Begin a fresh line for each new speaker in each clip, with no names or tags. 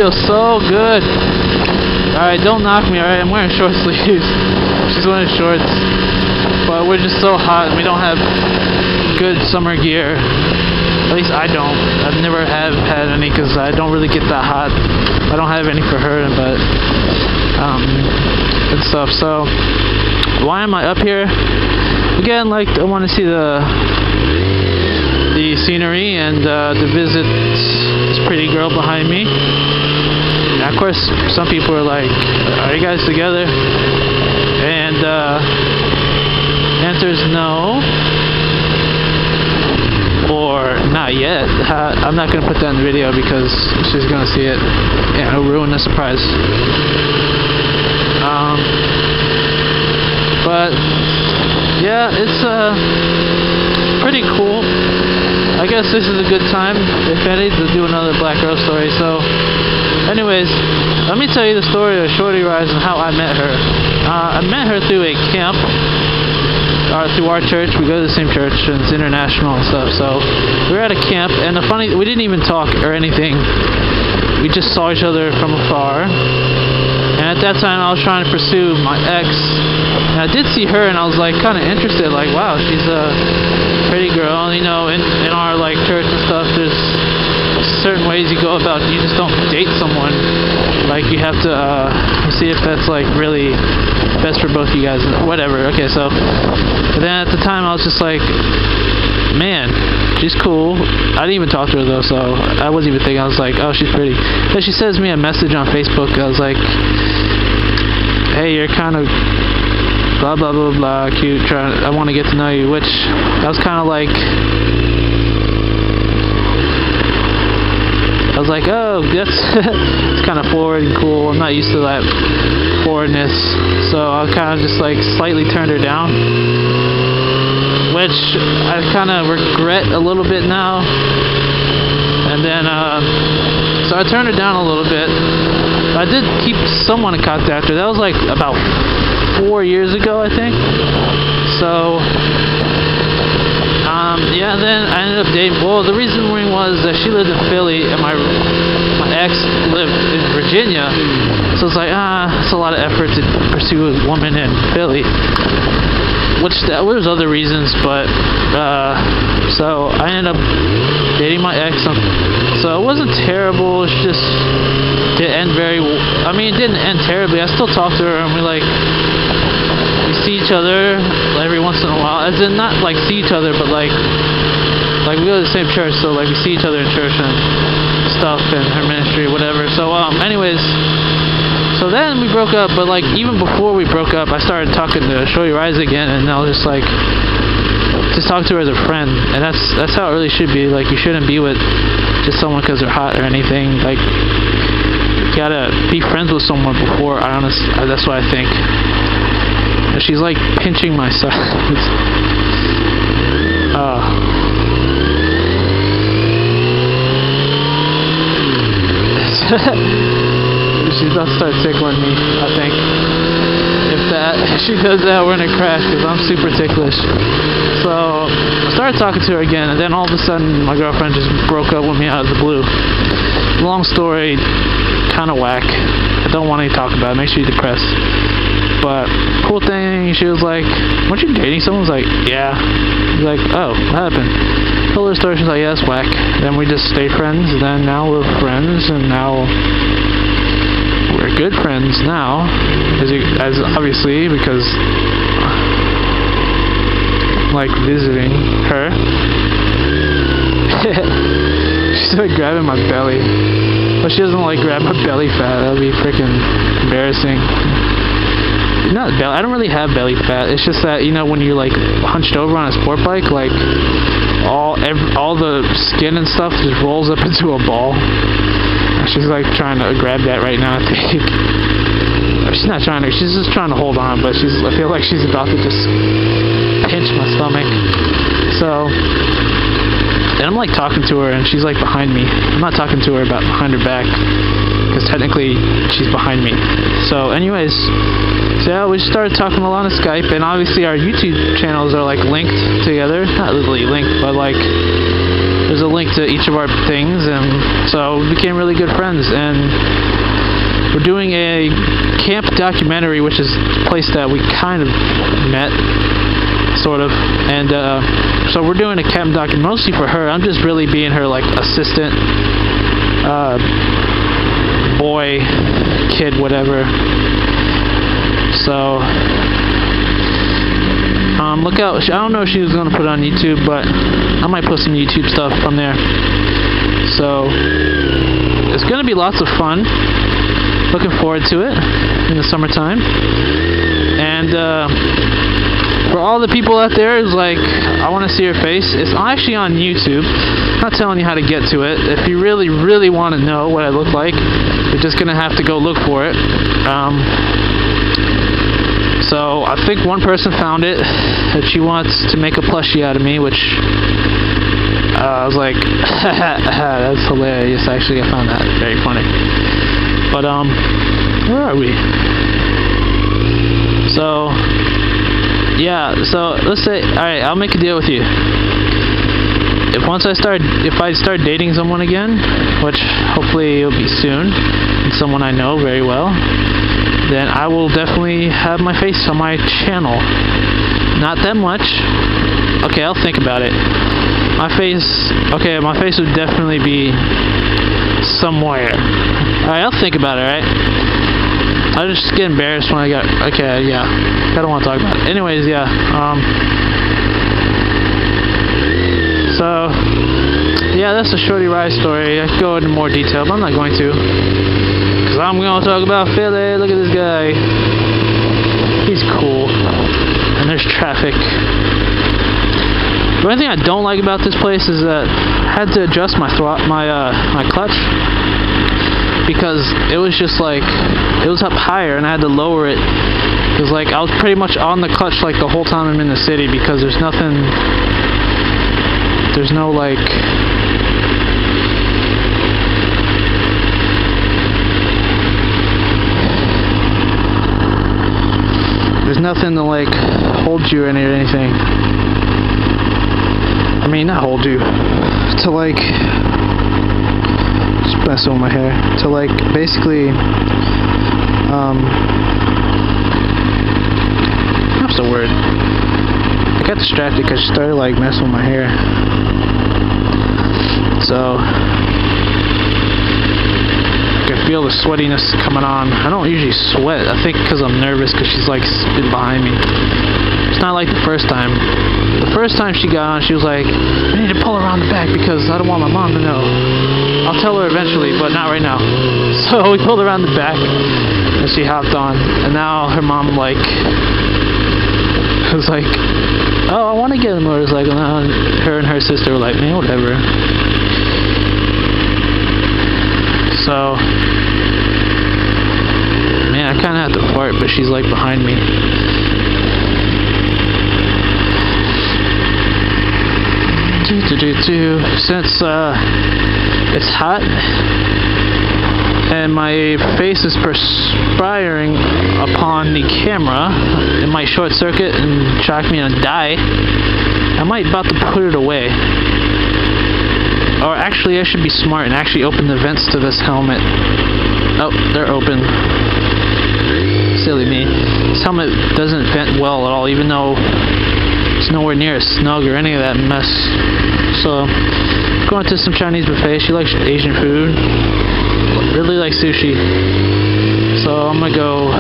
feels so good. Alright, don't knock me, alright? I'm wearing short sleeves. She's wearing shorts. But we're just so hot and we don't have good summer gear. At least I don't. I've never have had any because I don't really get that hot. I don't have any for her, but and stuff. So why am I up here? Again, like I want to see the scenery and to visit this pretty girl behind me. And of course, some people are like, "Are you guys together?" And answer is no. Or not yet. I'm not gonna put that in the video because she's gonna see it and it'll ruin the surprise. But yeah, it's pretty cool. I guess this is a good time, if any, to do another Black Girl story. So, anyways, let me tell you the story of Shorty Rise and how I met her. I met her through a camp. Through our church. We go to the same church and it's international and stuff. So we were at a camp and we didn't even talk or anything. We just saw each other from afar. And at that time I was trying to pursue my ex. And I did see her and I was like kind of interested, like, wow, she's a pretty girl. You know, in our like church and stuff, there's certain ways you go about, you just don't date someone. Like you have to see if that's like really best for both you guys, whatever. Okay, so then at the time I was just like, man, she's cool. I didn't even talk to her though, so I wasn't even thinking. I was like, oh, she's pretty. Then she sends me a message on Facebook. I was like, hey, you're kind of blah blah blah blah cute, I want to get to know you, which I was kind of like, I was like, oh, that's it's kind of forward and cool. I'm not used to that forwardness, so I kind of just like slightly turned her down, which I kind of regret a little bit now. And then so I turned her down a little bit. I did keep somewhat in contact with her. That was like about 4 years ago, I think. So yeah, then I ended up dating. Well, the reason was that she lived in Philly and my ex lived in Virginia. So it's like, it's a lot of effort to pursue a woman in Philly. Which there's other reasons, but so I ended up dating my ex. So it wasn't terrible. It's just it didn't it didn't end terribly. I still talk to her and we see each other every once in a while, as in not like see each other, but like we go to the same church, so like we see each other in church and stuff, and her ministry, whatever. So anyways, so then we broke up, but like even before we broke up, I started talking to Shorty Rise again, and I was just like, just talk to her as a friend, and that's how it really should be. Like you shouldn't be with just someone because they're hot or anything. Like you gotta be friends with someone before. That's what I think. She's like pinching my sides. She's about to start tickling me, I think. If she does that, we're gonna crash because I'm super ticklish. So I started talking to her again, and then all of a sudden my girlfriend just broke up with me out of the blue. Long story, kind of whack. I don't want to talk about it. Makes you depressed. But cool thing, she was like, weren't you dating someone? I was like, yeah. She's like, oh, what happened? Told her the story. She's like, yeah, that's whack. Then we just stayed friends, and then now we're friends, and now we're good friends now, as obviously, because I'm like visiting her. She started grabbing my belly, but she doesn't like grab my belly fat. That would be freaking embarrassing. Not belly. I don't really have belly fat. It's just that, you know, when you're like hunched over on a sport bike, like all the skin and stuff just rolls up into a ball. She's like trying to grab that right now, I think. She's not trying to. She's just trying to hold on, but I feel like she's about to just pinch my stomach. So, and I'm like talking to her, and she's like behind me. I'm not talking to her behind her back, because technically she's behind me. So anyways, so yeah, we started talking a lot on Skype, and obviously our YouTube channels are like linked together. Not literally linked, but like there's a link to each of our things, and so we became really good friends. And we're doing a camp documentary, which is a place that we kind of met, sort of. And so we're doing a camp doc mostly for her. I'm just really being her like assistant, boy, kid, whatever. So look out. I don't know if she was going to put it on YouTube, but I might put some YouTube stuff from there. So it's going to be lots of fun. Looking forward to it in the summertime. And for all the people out there who's like, I want to see her face, it's actually on YouTube. I'm not telling you how to get to it. If you really, really want to know what I look like, you're just going to have to go look for it. So I think one person found it, that she wants to make a plushie out of me, which I was like, that's hilarious. Actually, I found that very funny. But where are we? So yeah, so let's say, alright, I'll make a deal with you. If I start dating someone again, which hopefully it'll be soon, and someone I know very well, then I will definitely have my face on my channel. Not that much. Okay, I'll think about it. My face would definitely be somewhere. Alright, I'll think about it, alright? I just get embarrassed when I got... Okay, yeah. I don't want to talk about it. Anyways, yeah. So, yeah, that's a Shorty Ride story. I could go into more detail, but I'm not going to. Because I'm going to talk about Philly. Look at this guy. He's cool. And there's traffic. The only thing I don't like about this place is that I had to adjust my clutch. Because it was just like, it was up higher and I had to lower it. Because like, I was pretty much on the clutch like the whole time I'm in the city, because there's no like, there's nothing to like hold you in or anything. I mean, not hold you, to like, just messing with my hair, to like basically what's the word? I got distracted because she started like messing with my hair. So I can feel the sweatiness coming on. I don't usually sweat. I think because I'm nervous, because she's like behind me. It's not like the first time. The first time she got on, she was like, I need to pull around the back because I don't want my mom to know. I'll tell her eventually, but not right now. So we pulled around the back and she hopped on, and now her mom like was like, oh, I want to get a motorcycle now. And her and her sister were like, man, whatever. So, man, I kind of have to fart, but she's like behind me. Since it's hot and my face is perspiring upon the camera, it might short circuit and shock me and die. I might about to put it away. Or actually, I should be smart and actually open the vents to this helmet. Oh, they're open. Silly me. This helmet doesn't vent well at all, even though it's nowhere near as snug or any of that mess. So, going to some Chinese buffet. She likes Asian food. Really likes sushi. So I'm gonna go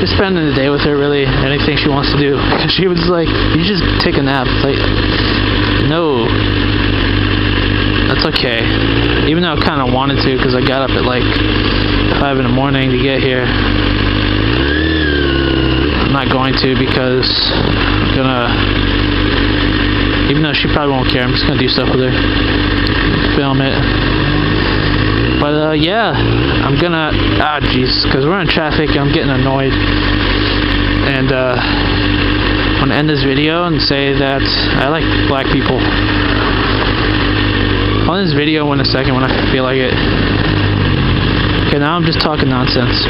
just spending the day with her, really. Anything she wants to do. She was like, you just take a nap. Like, no. That's okay. Even though I kind of wanted to, because I got up at like 5 in the morning to get here. I'm not going to, because I'm gonna, even though she probably won't care, I'm just gonna do stuff with her. Film it. But yeah, I'm gonna, jeez, because we're in traffic and I'm getting annoyed. And I'm gonna end this video and say that I like black people. I'll end this video in a second when I feel like it. Okay, now I'm just talking nonsense.